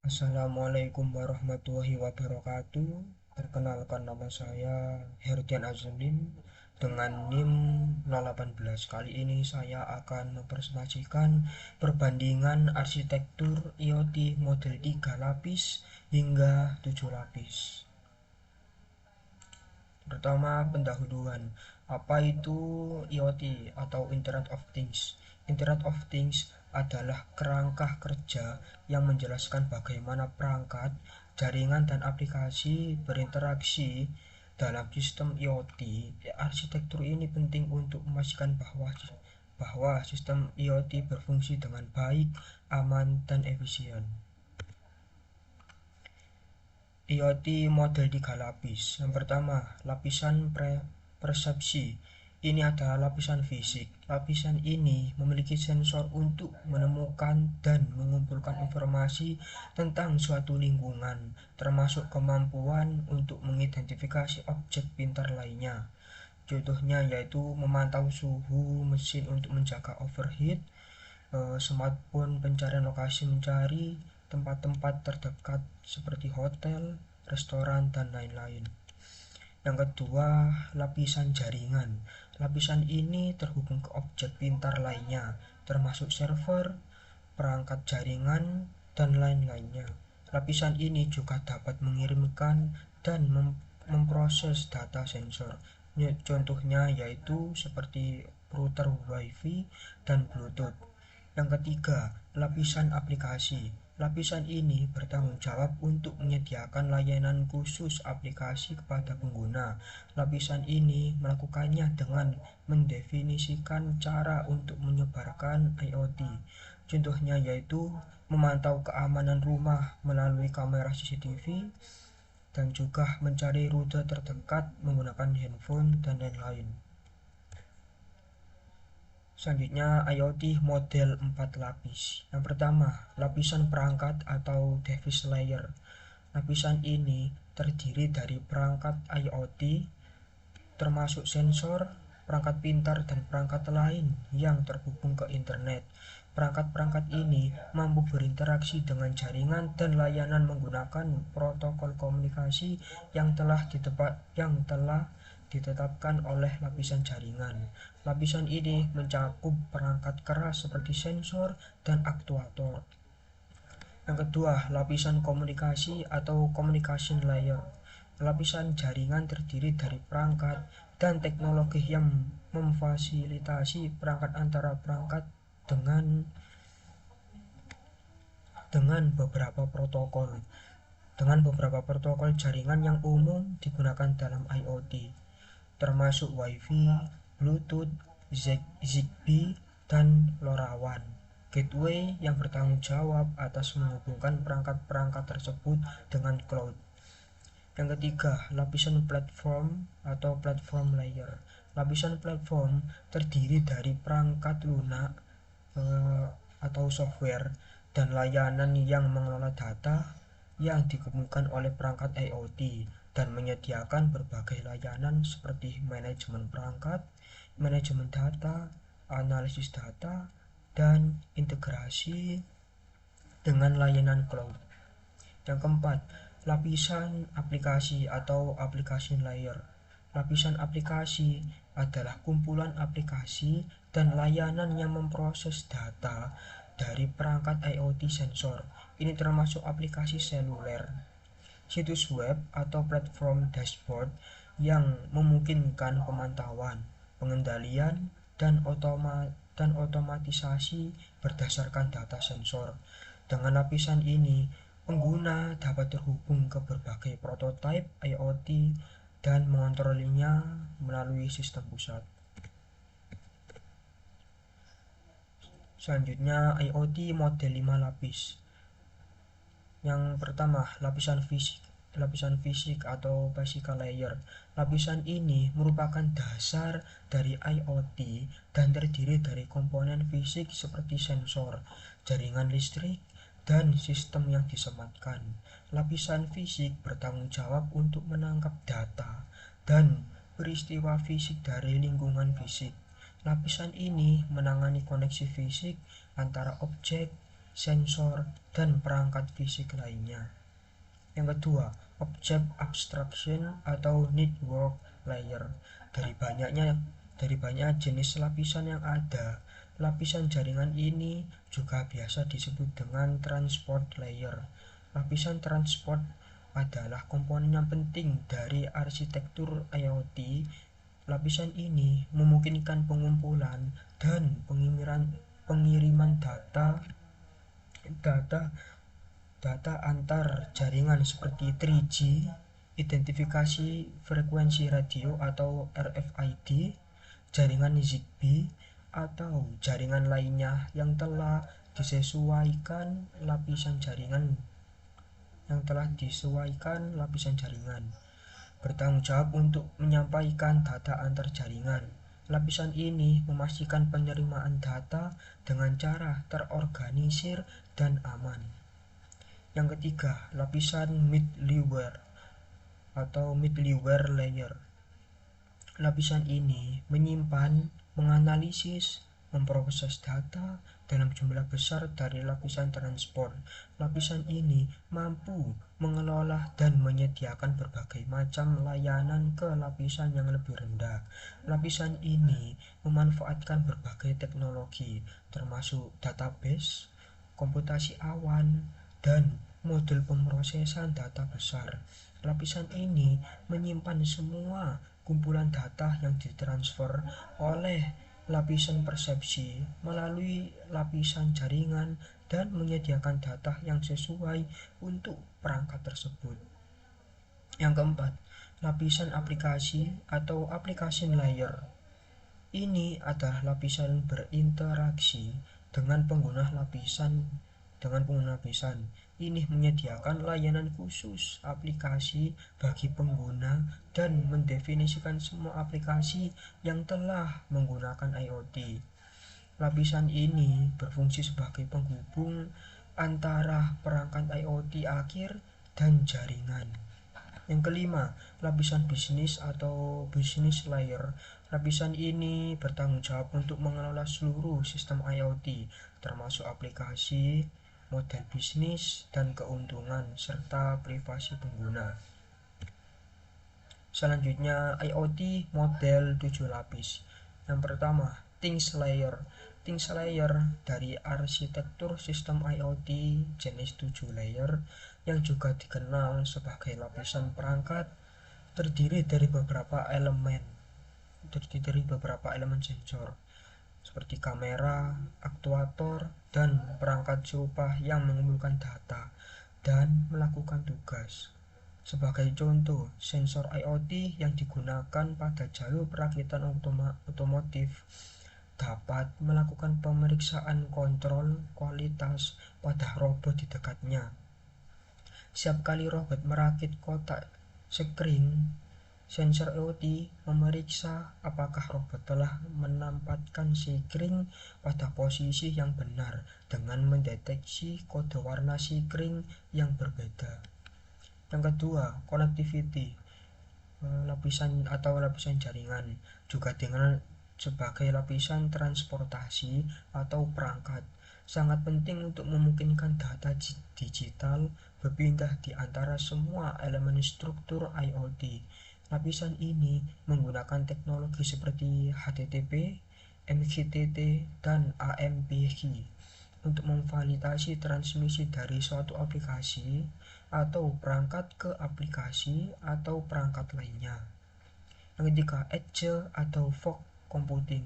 Assalamualaikum warahmatullahi wabarakatuh. Perkenalkan, nama saya Herdian Azlin dengan NIM 018. Kali ini saya akan mempresentasikan perbandingan arsitektur IoT model 3 lapis hingga 7 lapis. Pertama, pendahuluan. Apa itu IoT atau Internet of Things? Internet of Things adalah kerangka kerja yang menjelaskan bagaimana perangkat, jaringan, dan aplikasi berinteraksi dalam sistem IoT. Arsitektur ini penting untuk memastikan bahwa sistem IoT berfungsi dengan baik, aman, dan efisien. IoT model 3 lapis. Yang pertama, lapisan persepsi. Ini adalah lapisan fisik. Lapisan ini memiliki sensor untuk menemukan dan mengumpulkan informasi tentang suatu lingkungan, termasuk kemampuan untuk mengidentifikasi objek pintar lainnya. Contohnya yaitu memantau suhu mesin untuk menjaga overheat, smartphone pencarian lokasi mencari tempat-tempat terdekat seperti hotel, restoran, dan lain-lain. Yang kedua, lapisan jaringan. Lapisan ini terhubung ke objek pintar lainnya, termasuk server, perangkat jaringan, dan lain-lainnya. Lapisan ini juga dapat mengirimkan dan memproses data sensor. Contohnya yaitu seperti router WiFi dan Bluetooth. Yang ketiga, lapisan aplikasi. Lapisan ini bertanggung jawab untuk menyediakan layanan khusus aplikasi kepada pengguna. Lapisan ini melakukannya dengan mendefinisikan cara untuk menyebarkan IoT. Contohnya yaitu memantau keamanan rumah melalui kamera CCTV dan juga mencari rute terdekat menggunakan handphone dan lain-lain. Selanjutnya, IoT model 4 lapis. Yang pertama, lapisan perangkat atau device layer. Lapisan ini terdiri dari perangkat IoT, termasuk sensor, perangkat pintar, dan perangkat lain yang terhubung ke internet. Perangkat-perangkat ini mampu berinteraksi dengan jaringan dan layanan menggunakan protokol komunikasi yang telah ditetapkan oleh lapisan jaringan. Lapisan ini mencakup perangkat keras seperti sensor dan aktuator. Yang kedua, lapisan komunikasi atau communication layer. Lapisan jaringan terdiri dari perangkat dan teknologi yang memfasilitasi perangkat antara perangkat dengan beberapa protokol jaringan yang umum digunakan dalam IoT, termasuk Wi-Fi, Bluetooth, Zigbee, dan LoRaWAN. Gateway yang bertanggung jawab atas menghubungkan perangkat-perangkat tersebut dengan cloud. Yang ketiga, lapisan platform atau platform layer. Lapisan platform terdiri dari perangkat lunak atau software dan layanan yang mengelola data yang dikemukakan oleh perangkat IoT dan menyediakan berbagai layanan seperti manajemen perangkat, manajemen data, analisis data, dan integrasi dengan layanan cloud. Yang keempat, lapisan aplikasi atau application layer. Lapisan aplikasi adalah kumpulan aplikasi dan layanan yang memproses data dari perangkat IoT sensor. Ini termasuk aplikasi seluler, situs web, atau platform dashboard yang memungkinkan pemantauan, pengendalian, dan otomatisasi berdasarkan data sensor. Dengan lapisan ini, pengguna dapat terhubung ke berbagai prototipe IoT dan mengontrolnya melalui sistem pusat. Selanjutnya, IoT model 5 lapis. Yang pertama, lapisan fisik atau physical layer. Lapisan ini merupakan dasar dari IoT dan terdiri dari komponen fisik seperti sensor, jaringan listrik, dan sistem yang disematkan. Lapisan fisik bertanggung jawab untuk menangkap data dan peristiwa fisik dari lingkungan fisik. Lapisan ini menangani koneksi fisik antara objek, sensor, dan perangkat fisik lainnya. Yang kedua, object abstraction atau network layer. Dari banyak jenis lapisan yang ada, lapisan jaringan ini juga biasa disebut dengan transport layer. Lapisan transport adalah komponen yang penting dari arsitektur IoT. Lapisan ini memungkinkan pengumpulan dan pengiriman data antar jaringan seperti 3G, identifikasi frekuensi radio atau RFID, jaringan Zigbee, atau jaringan lainnya yang telah disesuaikan lapisan jaringan. Bertanggung jawab untuk menyampaikan data antar jaringan. Lapisan ini memastikan penerimaan data dengan cara terorganisir dan aman. Yang ketiga, lapisan middleware atau middleware layer. Lapisan ini menyimpan, menganalisis, memproses data dalam jumlah besar dari lapisan transport. Lapisan ini mampu mengelola dan menyediakan berbagai macam layanan ke lapisan yang lebih rendah. Lapisan ini memanfaatkan berbagai teknologi, termasuk database, komputasi awan, dan modul pemrosesan data besar. Lapisan ini menyimpan semua kumpulan data yang ditransfer oleh lapisan persepsi melalui lapisan jaringan dan menyediakan data yang sesuai untuk perangkat tersebut. Yang keempat, lapisan aplikasi atau application layer. Ini adalah lapisan berinteraksi dengan pengguna lapisan. Ini menyediakan layanan khusus aplikasi bagi pengguna dan mendefinisikan semua aplikasi yang telah menggunakan IoT. Lapisan ini berfungsi sebagai penghubung antara perangkat IoT akhir dan jaringan. Yang kelima, lapisan bisnis atau business layer. Lapisan ini bertanggung jawab untuk mengelola seluruh sistem IoT, termasuk aplikasi, model bisnis, dan keuntungan, serta privasi pengguna. Selanjutnya, IoT model 7 lapis. Yang pertama, Things Layer. Things Layer dari arsitektur sistem IoT jenis 7 layer yang juga dikenal sebagai lapisan perangkat, terdiri dari beberapa elemen sensor seperti kamera, aktuator, dan perangkat serupa yang mengumpulkan data dan melakukan tugas. Sebagai contoh, sensor IoT yang digunakan pada jalur perakitan otomotif dapat melakukan pemeriksaan kontrol kualitas pada robot di dekatnya. Setiap kali robot merakit kotak skring, sensor IoT memeriksa apakah robot telah menempatkan skring pada posisi yang benar dengan mendeteksi kode warna skring yang berbeda. Yang kedua, connectivity. Lapisan jaringan juga dikenal sebagai lapisan transportasi atau perangkat. Sangat penting untuk memungkinkan data digital berpindah di antara semua elemen struktur IoT. Lapisan ini menggunakan teknologi seperti HTTP, MQTT, dan AMPQ untuk memvalidasi transmisi dari suatu aplikasi atau perangkat ke aplikasi atau perangkat lainnya. Yang ketiga, edge atau fog computing.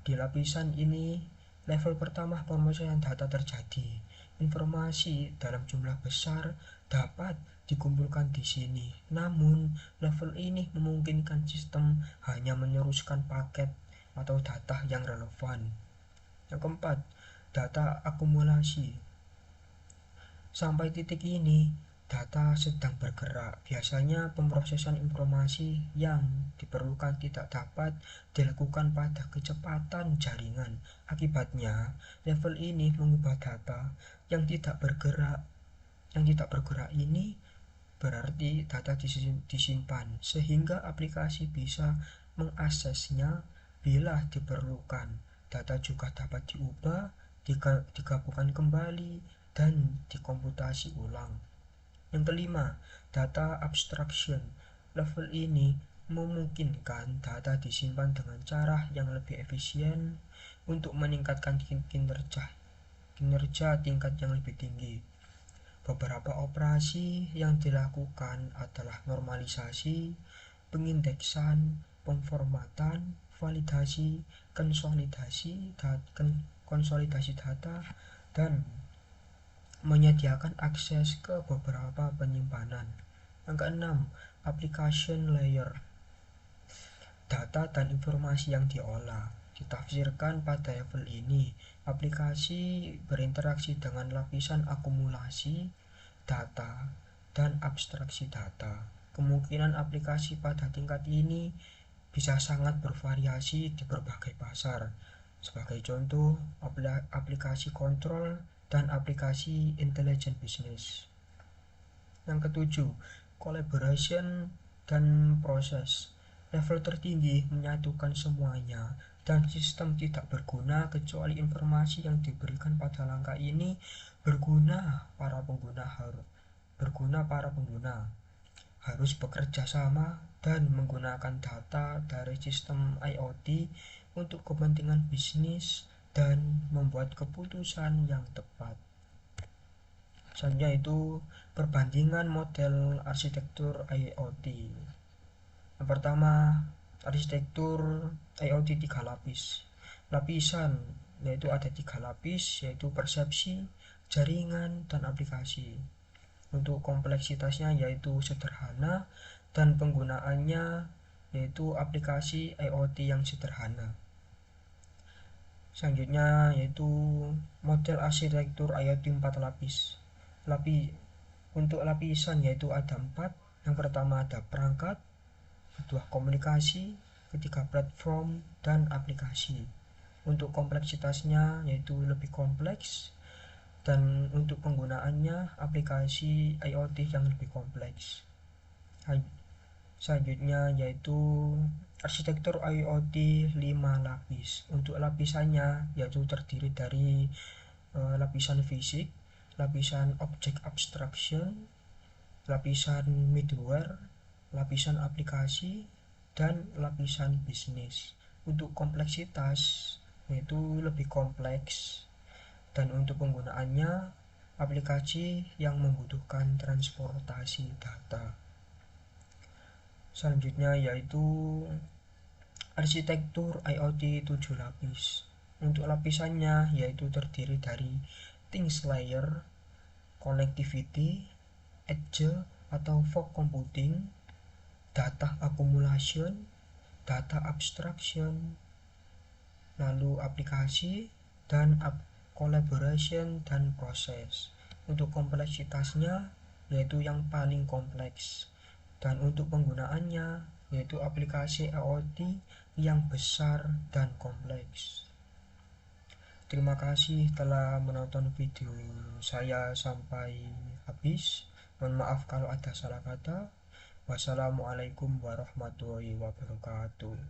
Di lapisan ini, level pertama pemrosesan data terjadi. Informasi dalam jumlah besar dapat dikumpulkan di sini. Namun, level ini memungkinkan sistem hanya meneruskan paket atau data yang relevan. Yang keempat, data akumulasi. Sampai titik ini, data sedang bergerak. Biasanya pemrosesan informasi yang diperlukan tidak dapat dilakukan pada kecepatan jaringan. Akibatnya, level ini mengubah data yang tidak bergerak. Yang tidak bergerak ini berarti data disimpan, sehingga aplikasi bisa mengaksesnya bila diperlukan. Data juga dapat diubah, digabungkan kembali, dan dikomputasi ulang. Yang kelima, data abstraction. Level ini memungkinkan data disimpan dengan cara yang lebih efisien untuk meningkatkan kinerja tingkat yang lebih tinggi. Beberapa operasi yang dilakukan adalah normalisasi, pengindeksan, pemformatan, validasi, konsolidasi data, dan menyediakan akses ke beberapa penyimpanan. Yang keenam, application layer. Data dan informasi yang diolah ditafsirkan pada level ini. Aplikasi berinteraksi dengan lapisan akumulasi data dan abstraksi data. Kemungkinan aplikasi pada tingkat ini bisa sangat bervariasi di berbagai pasar. Sebagai contoh, aplikasi kontrol dan aplikasi intelligent business. Yang ketujuh, collaboration dan proses. Level tertinggi menyatukan semuanya, dan sistem tidak berguna kecuali informasi yang diberikan pada langkah ini berguna para pengguna harus bekerja sama dan menggunakan data dari sistem IoT untuk kepentingan bisnis dan membuat keputusan yang tepat. Selanjutnya itu perbandingan model arsitektur IoT. Yang pertama, arsitektur IoT 3 lapis. Lapisan yaitu ada 3 lapis, yaitu persepsi, jaringan, dan aplikasi. Untuk kompleksitasnya yaitu sederhana, dan penggunaannya yaitu aplikasi IoT yang sederhana. Selanjutnya yaitu model arsitektur IoT 4 lapis. Untuk lapisan yaitu ada 4. Yang pertama ada perangkat, kedua komunikasi, ketiga platform, dan aplikasi. Untuk kompleksitasnya yaitu lebih kompleks, dan untuk penggunaannya aplikasi IoT yang lebih kompleks. Selanjutnya yaitu arsitektur IoT 5 lapis. Untuk lapisannya yaitu terdiri dari lapisan fisik, lapisan object abstraction, lapisan middleware, lapisan aplikasi, dan lapisan bisnis. Untuk kompleksitas yaitu lebih kompleks, dan untuk penggunaannya aplikasi yang membutuhkan transportasi data. Selanjutnya yaitu arsitektur IoT 7 lapis. Untuk lapisannya yaitu terdiri dari things layer, connectivity, edge atau fog computing, data accumulation, data abstraction, lalu aplikasi, dan collaboration dan proses. Untuk kompleksitasnya yaitu yang paling kompleks, dan untuk penggunaannya yaitu aplikasi IoT yang besar dan kompleks. Terima kasih telah menonton video saya sampai habis. Mohon maaf kalau ada salah kata. Wassalamualaikum warahmatullahi wabarakatuh.